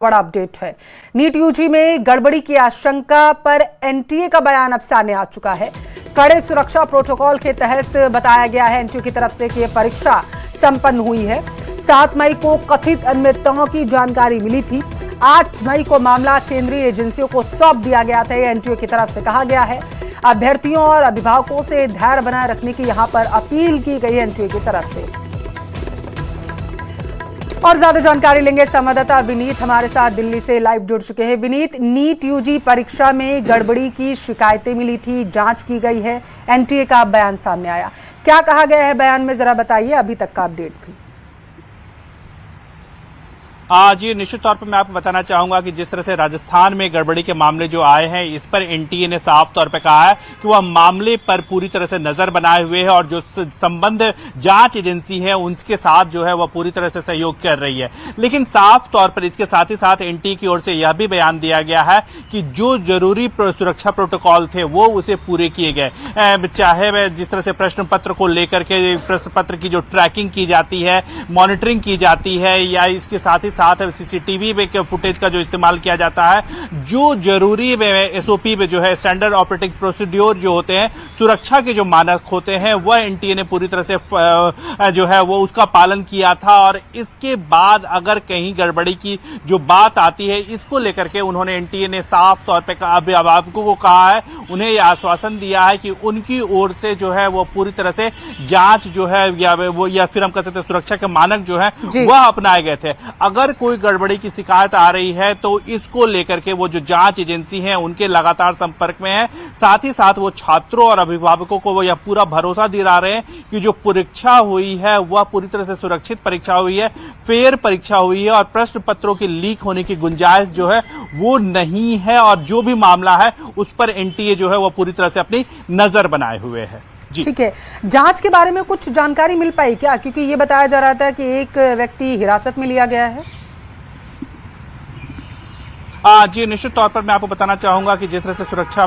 बड़ा अपडेट है। NEET UG में गड़बड़ी की आशंका पर एनटीए का बयान अब सामने आ चुका है। कड़े सुरक्षा प्रोटोकॉल के तहत बताया गया है एनटीए की तरफ से कि यह परीक्षा संपन्न हुई है। 7 मई को कथित अनियमितताओं की जानकारी मिली थी। 8 मई को मामला केंद्रीय एजेंसियों को सौंप दिया गया था। एनटीए की तरफ से कहा गया है अभ्यर्थियों और अभिभावकों से धैर्य बनाए रखने की यहां पर अपील की गई है एनटीए की तरफ से। और ज्यादा जानकारी लेंगे संवाददाता विनीत हमारे साथ दिल्ली से लाइव जुड़ चुके हैं। विनीत, नीट यूजी परीक्षा में गड़बड़ी की शिकायतें मिली थी, जांच की गई है, एनटीए का बयान सामने आया, क्या कहा गया है बयान में, जरा बताइए अभी तक का अपडेट भी। जी निश्चित तौर पर मैं आपको बताना चाहूंगा कि जिस तरह से राजस्थान में गड़बड़ी के मामले जो आए हैं, इस पर एनटीए ने साफ तौर पर कहा है कि वह मामले पर पूरी तरह से नजर बनाए हुए है और जो संबंध जांच एजेंसी है उनके साथ जो है वह पूरी तरह से सहयोग कर रही है। लेकिन साफ तौर पर इसके साथ ही साथ एनटीए की ओर से यह भी बयान दिया गया है कि जो जरूरी सुरक्षा प्रोटोकॉल थे वो उसे पूरे किए गए, चाहे वह जिस तरह से प्रश्न पत्र को लेकर के प्रश्न पत्र की जो ट्रैकिंग की जाती है, मॉनिटरिंग की जाती है, या इसके साथ ही साथ सीसीटीवी में फुटेज का जो इस्तेमाल किया जाता है, जो जरूरी एसओपी में जो है स्टैंडर्ड ऑपरेटिंग प्रोसीड्योर जो होते हैं, सुरक्षा के जो मानक होते हैं, वह एनटीए ने पूरी तरह से जो है वो उसका पालन किया था। और इसके बाद अगर कहीं गड़बड़ी की जो बात आती है, इसको लेकर के उन्होंने एनटीए ने साफ तौर पर अभिभावकों को कहा है, उन्हें यह आश्वासन दिया है कि उनकी ओर से जो है वो पूरी तरह से जांच जो है या फिर हम कह सकते हैं सुरक्षा के मानक जो है वह अपनाए गए थे। अगर कोई गड़बड़ी की शिकायत आ रही है तो इसको लेकर के वो जो जांच एजेंसी है उनके लगातार संपर्क में है। साथ ही साथ वो छात्रों और अभिभावकों को वो यह पूरा भरोसा दिला रहे हैं कि जो परीक्षा हुई है वह पूरी तरह से सुरक्षित परीक्षा हुई है, फेयर परीक्षा हुई है और प्रश्न पत्रों की लीक होने की गुंजाइश जो है वो नहीं है। और जो भी मामला है उस पर एनटीए जो है वो पूरी तरह से अपनी नजर बनाए हुए है। ठीक है, जांच के बारे में कुछ जानकारी मिल पाई क्या? क्योंकि ये बताया जा रहा था कि एक व्यक्ति हिरासत में लिया गया है। जी निश्चित तौर पर मैं आपको बताना चाहूंगा कि जिस तरह से सुरक्षा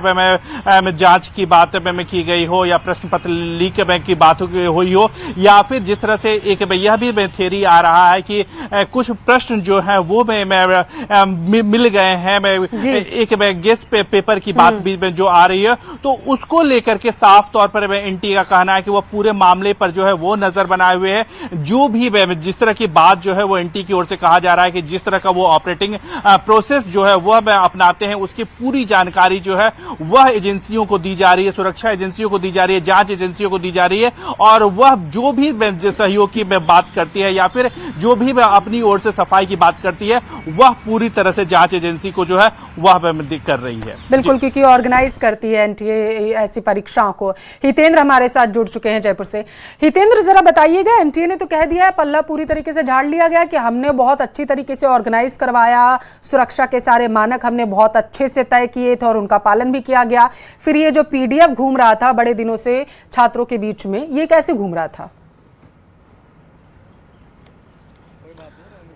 में जांच की बात में की गई हो, या प्रश्न पत्र लीक की बात हुई हो, या फिर जिस तरह से एक यह भी थ्योरी आ रहा है कि कुछ प्रश्न जो है वो मिल गए हैं, एक गेस्ट पेपर की बात भी जो आ रही है, तो उसको लेकर के साफ तौर पर एनटीए का कहना है कि वह पूरे मामले पर जो है वो नजर बनाए हुए है। जो भी जिस तरह की बात जो है वो एनटीए की ओर से कहा जा रहा है कि जिस तरह का वो ऑपरेटिंग प्रोसेस जो है वह अपनाते हैं, उसकी पूरी जानकारी जो है वह एजेंसियों को दी जा रही है, सुरक्षा एजेंसियों को दी जा रही है, जांच एजेंसियों को दी जा रही है। और वह जो भी सहयोग की बात करती है या फिर जो भी अपनी ओर से सफाई की बात करती है, वह पूरी तरह से जांच एजेंसी को जो है वह कर रही है। बिल्कुल, क्योंकि ऑर्गेनाइज करती है एनटीए ऐसी परीक्षाओं को। हितेंद्र हमारे साथ जुड़ चुके हैं जयपुर से। हितेंद्र, जरा बताइएगा, एनटीए ने तो कह दिया है, पल्ला पूरी तरीके से झाड़ लिया गया कि हमने बहुत अच्छी तरीके से ऑर्गेनाइज करवाया, सुरक्षा के सारे मानक हमने बहुत अच्छे से तय किए थे और उनका पालन भी किया गया। फिर ये जो पीडीएफ घूम रहा था बड़े दिनों से छात्रों के बीच में, ये कैसे घूम रहा था?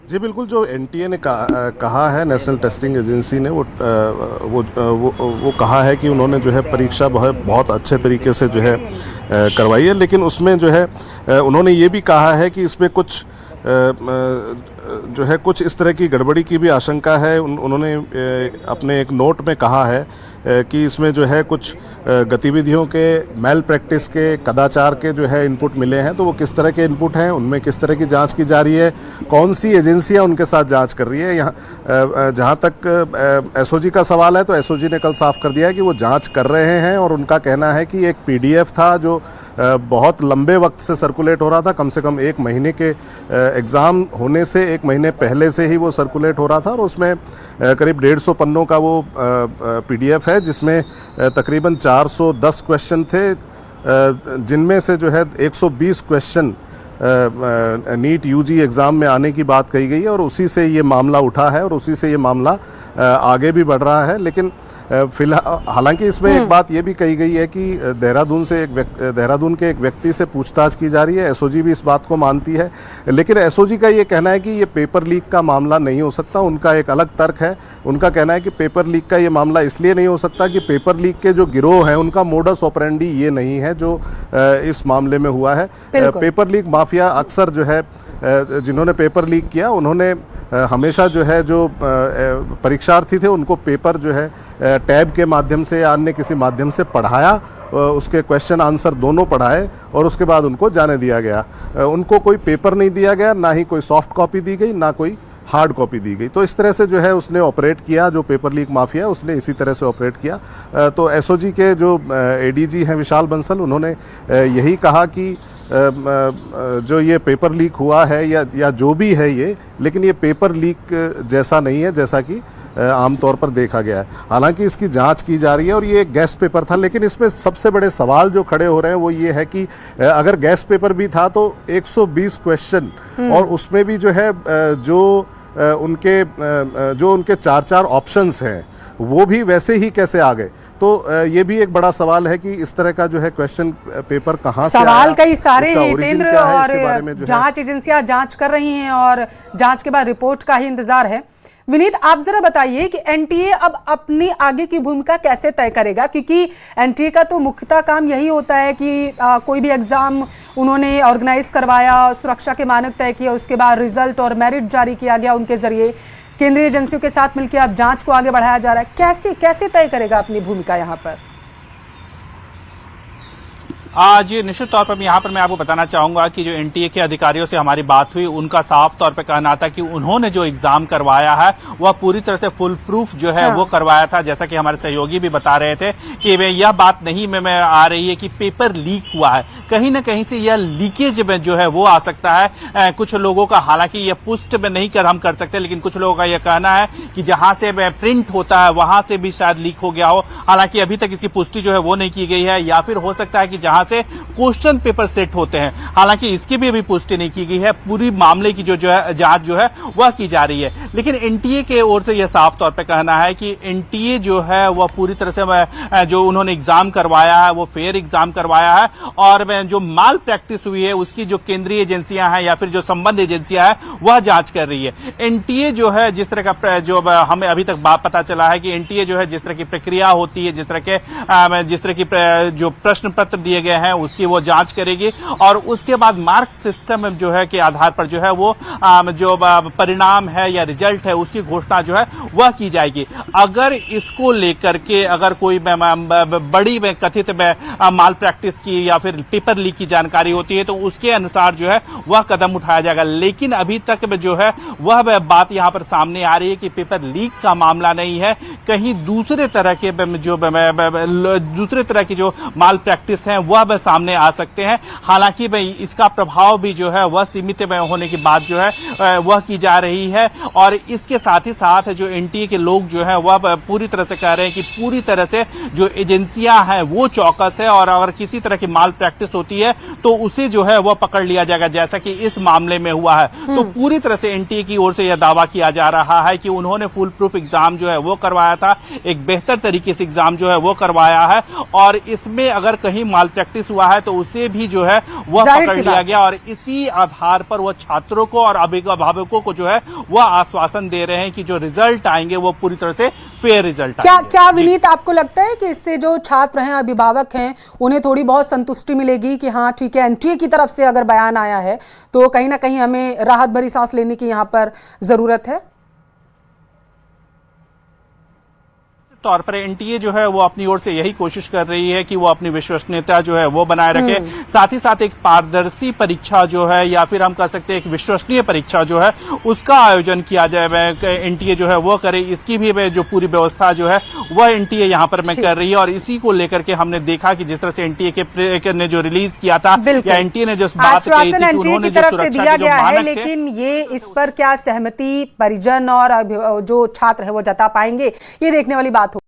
जी बिल्कुल, जो एनटीए ने कहा है, नेशनल टेस्टिंग एजेंसी ने वो कहा है कि उन्होंने जो है परीक्षा बहुत अच्छे तरीके से जो है करवाई है। लेकिन उसमें जो है उन्होंने ये भी कहा है कि इसमें कुछ जो है कुछ इस तरह की गड़बड़ी की भी आशंका है। उन्होंने अपने एक नोट में कहा है कि इसमें जो है कुछ गतिविधियों के, मैल प्रैक्टिस के, कदाचार के जो है इनपुट मिले हैं। तो वो किस तरह के इनपुट हैं, उनमें किस तरह की जांच की जा रही है, कौन सी एजेंसियां उनके साथ जांच कर रही है। यहाँ जहां तक एसओजी का सवाल है, तो एसओजी ने कल साफ कर दिया है कि वो जांच कर रहे हैं। और उनका कहना है कि एक पीडीएफ था जो बहुत लंबे वक्त से सर्कुलेट हो रहा था, कम से कम 1 महीने के एग्ज़ाम होने से 1 महीने पहले से ही वो सर्कुलेट हो रहा था। और उसमें करीब 150 पन्नों का वो पीडीएफ है, जिसमें तकरीबन 410 क्वेश्चन थे, जिनमें से जो है 120 क्वेश्चन नीट यूजी एग्ज़ाम में आने की बात कही गई है। और उसी से ये मामला उठा है और उसी से ये मामला आगे भी बढ़ रहा है। लेकिन फिलहाल हालांकि इसमें एक बात ये भी कही गई है कि देहरादून के एक व्यक्ति से पूछताछ की जा रही है। एसओजी भी इस बात को मानती है। लेकिन एसओजी का ये कहना है कि ये पेपर लीक का मामला नहीं हो सकता। उनका एक अलग तर्क है। उनका कहना है कि पेपर लीक का ये मामला इसलिए नहीं हो सकता कि पेपर लीक के जो गिरोह हैं उनका मोडस ऑपरेंडी ये नहीं है जो इस मामले में हुआ है। पेपर लीक माफिया अक्सर जो है जिन्होंने पेपर लीक किया उन्होंने हमेशा जो है जो परीक्षार्थी थे उनको पेपर जो है टैब के माध्यम से या अन्य किसी माध्यम से पढ़ाया, उसके क्वेश्चन आंसर दोनों पढ़ाए और उसके बाद उनको जाने दिया गया। उनको कोई पेपर नहीं दिया गया, ना ही कोई सॉफ्ट कॉपी दी गई, ना कोई हार्ड कॉपी दी गई। तो इस तरह से जो है उसने ऑपरेट किया, जो पेपर लीक माफिया उसने इसी तरह से ऑपरेट किया। तो एसओजी के जो एडीजी हैं विशाल बंसल, उन्होंने यही कहा कि जो ये पेपर लीक हुआ है या जो भी है ये, लेकिन ये पेपर लीक जैसा नहीं है जैसा कि आमतौर पर देखा गया है। हालांकि इसकी जांच की जा रही है और ये एक गैस पेपर था, लेकिन इसमें सबसे बड़े सवाल जो खड़े हो रहे हैं वो ये है कि अगर गैस पेपर भी था तो 120 क्वेश्चन और उसमें भी जो है जो उनके 4 ऑप्शंस हैं वो भी वैसे ही कैसे आ गए। तो ये भी एक बड़ा सवाल है कि इस तरह का जो है क्वेश्चन पेपर कहाँ से आया, सवाल कई सारे इसका हैं origin हितेंद्र, क्या है, और इसके बारे में जो है जांच एजेंसियां जांच कर रही हैं और जांच के बाद रिपोर्ट का ही इंतजार है। विनीत, आप जरा बताइए कि एनटीए अब अपनी आगे की भूमिका कैसे तय करेगा, क्योंकि एनटीए का तो मुख्यतः काम यही होता है कि कोई भी एग्जाम उन्होंने ऑर्गेनाइज करवाया, सुरक्षा के मानक तय किए, उसके बाद रिजल्ट और मेरिट जारी किया गया उनके जरिए, केंद्रीय एजेंसियों के साथ मिलकर अब जांच को आगे बढ़ाया जा रहा है। कैसे तय करेगा अपनी भूमिका यहाँ पर? जी निश्चित तौर पर यहाँ पर मैं आपको बताना चाहूंगा कि जो एनटीए के अधिकारियों से हमारी बात हुई, उनका साफ तौर पर कहना था कि उन्होंने जो एग्जाम करवाया है वह पूरी तरह से फुल प्रूफ जो है वो करवाया था। जैसा कि हमारे सहयोगी भी बता रहे थे कि यह बात नहीं में आ रही है कि पेपर लीक हुआ है, कहीं ना कहीं से यह लीकेज में जो है वो आ सकता है। कुछ लोगों का, हालांकि यह पुष्ट में नहीं हम कर सकते, लेकिन कुछ लोगों का यह कहना है कि जहां से प्रिंट होता है वहां से भी शायद लीक हो गया हो। हालांकि अभी तक इसकी पुष्टि जो है वो नहीं की गई है, या फिर हो सकता है कि जहां से क्वेश्चन पेपर सेट होते हैं, हालांकि इसकी भी अभी पुष्टि नहीं की गई है। पूरी मामले की जो है जांच जो है वह की जा रही है, लेकिन एनटीए के ओर से यह साफ तौर पे कहना है कि एनटीए जो है वह पूरी तरह से जो उन्होंने एग्जाम करवाया है वो फेयर एग्जाम करवाया है, और जो माल प्रैक्टिस हुई है उसकी जो केंद्रीय एजेंसियां हैं या फिर जो संबंध एजेंसियां हैं वह जांच कर रही है। एनटीए जो है जिस तरह का जो हमें अभी तक बात पता चला है कि एनटीए जो है जिस तरह की प्रक्रिया होती है, जिस तरह की जो प्रश्न पत्र दिए गए हैं उसकी वो जांच करेगी, और उसके बाद मार्क सिस्टम जो है के आधार पर जो है वो जो परिणाम है या रिजल्ट है उसकी घोषणा जो है वह की जाएगी। अगर इसको लेकर के अगर कोई बड़ी कथित माल प्रैक्टिस की या फिर पेपर लीक की जानकारी होती है तो उसके अनुसार जो है वह कदम उठाया जाएगा। लेकिन अभी तक जो है वह बात यहां पर सामने आ रही है कि पेपर लीक का मामला नहीं है, कहीं दूसरे तरह की जो माल प्रैक्टिस है वह सामने आ सकते हैं। हालांकि इसका प्रभाव भी जो है वह सीमित होने की बात जो है वह की जा रही है, और इसके साथ ही साथ जो एनटीए के लोग जो है वह पूरी तरह से कह रहे हैं कि पूरी तरह से जो एजेंसियां हैं वो चौकस है, और अगर किसी तरह की माल प्रैक्टिस होती है तो उसे जो है वह पकड़ लिया जाएगा, जैसा कि इस मामले में हुआ है। तो पूरी तरह से एनटीए की ओर से यह दावा किया जा रहा है कि उन्होंने फुल प्रूफ एग्जाम जो है वो करवाया था, एक बेहतर तरीके से एग्जाम जो है वो करवाया है, और इसमें अगर कहीं माल प्रैक्टिस हुआ है तो उसे भी जो है वह पकड़ लिया गया, और इसी आधार पर वह छात्रों को और अभिभावकों को जो है वह आश्वासन दे रहे हैं कि जो रिजल्ट आएंगे वो पूरी तरह से फेयर रिजल्ट आएंगे। क्या विनीत, आपको लगता है कि इससे जो छात्र हैं, अभिभावक हैं, उन्हें थोड़ी बहुत संतुष्टि मिलेगी कि हाँ ठीक है, एनटीए की तरफ से अगर बयान आया है तो कहीं ना कहीं हमें राहत भरी सांस लेने की यहाँ पर जरूरत है? तौर पर एनटीए जो है वो अपनी ओर से यही कोशिश कर रही है कि वो अपनी विश्वसनीयता जो है वो बनाए रखे, साथ ही साथ एक पारदर्शी परीक्षा जो है या फिर हम कह सकते हैं एक विश्वसनीय परीक्षा जो है उसका आयोजन किया जाए, एनटीए जो है वो करे। इसकी भी जो पूरी व्यवस्था जो है वह एनटीए यहाँ पर कर रही है, और इसी को लेकर के हमने देखा कि जिस तरह से एनटीए ने जो रिलीज किया था या एनटीए ने जो बात कही थी कि उन्होंने जो सुरक्षा के जो मानक थे, लेकिन ये इस पर क्या सहमति परिजन और जो छात्र है वो जता पाएंगे, ये देखने वाली बात